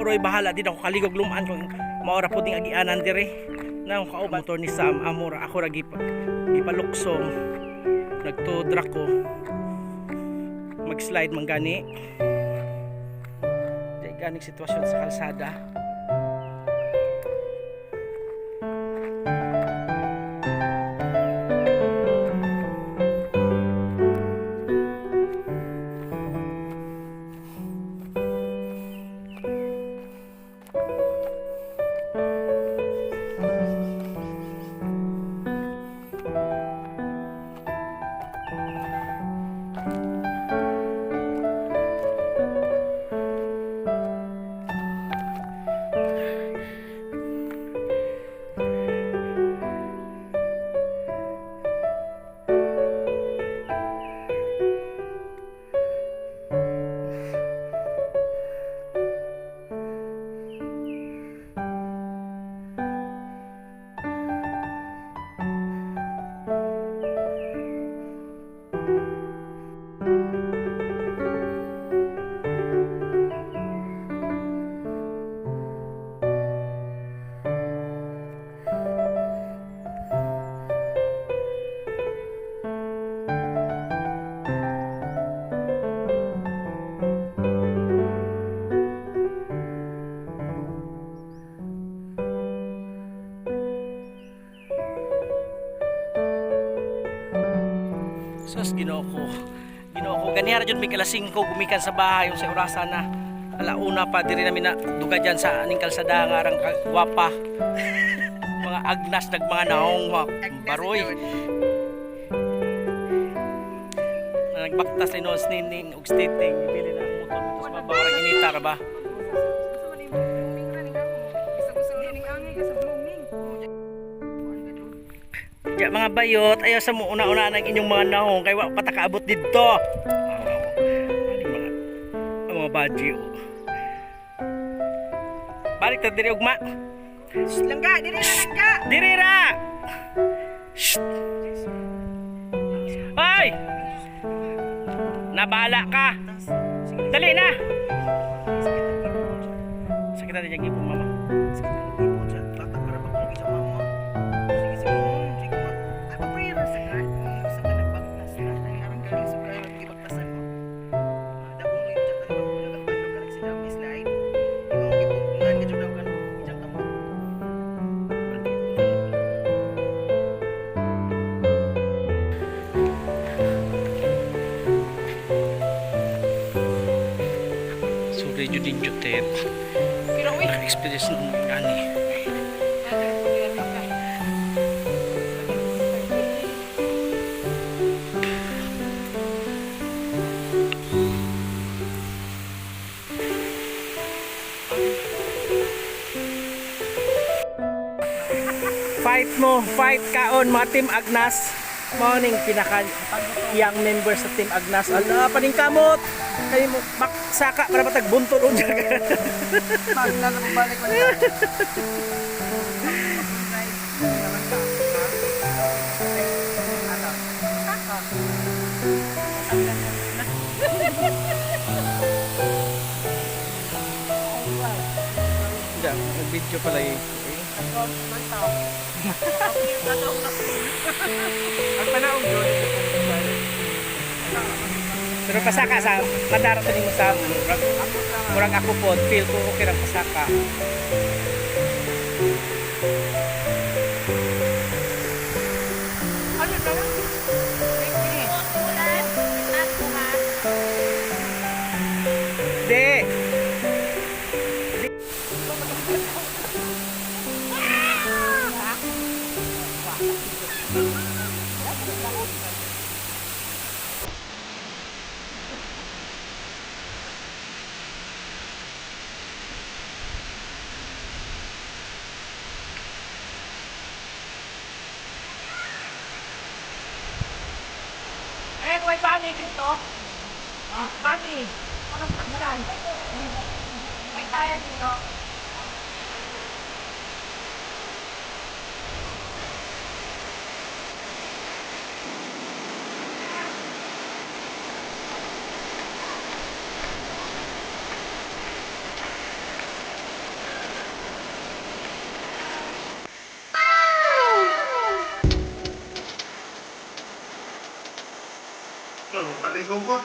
Baroy bahala din ako kaligog lumaan kung maora po ding agianan dire. Na ang kauban motor ni Sam amora ako ra gipaluksong. Nagtudra ko. Mag-slide man gani. Di ganing sitwasyon sa kalsada. Sus, Ginoo ko. Ganihara jud mi kalas 5 gumikan sa bahay yung sa orasan na alauna pa diri namin na duga diyan sa aning kalsada nga arang gwapa. Mga agnas mga naong mga baroy. Na nagbaktas ni Nos Nining og stating bibili na ang motor dito sa babarang inita ra ba? Ya mga bayot, ayaw sa una-una ng inyong mga naong kay wa patakaabot didto. Mga badji. Balik ta diri ugma. Langga, diri na langga. Diri ra. Shh. Hoy! Nabala ka. Dali na. Sakit din yung ipon mama. Medyo din jutet. Experience nung ani. Fight mo, fight kaon mga Team Agnas. Morning pinaka young member sa Team Agnas. Ala paning kamot. Kay mo saka para matag buntol o dyan. Magla na balik ko na. Hindi, nag-video pala eh. Ang panahon yun. Pero pasaka sa madarating mo sa murag ako po, feel ko okay lang pasaka. Ano ba? De. May bani dito. Bani. Anong pagkalan? May tayo dito. Balik ko po,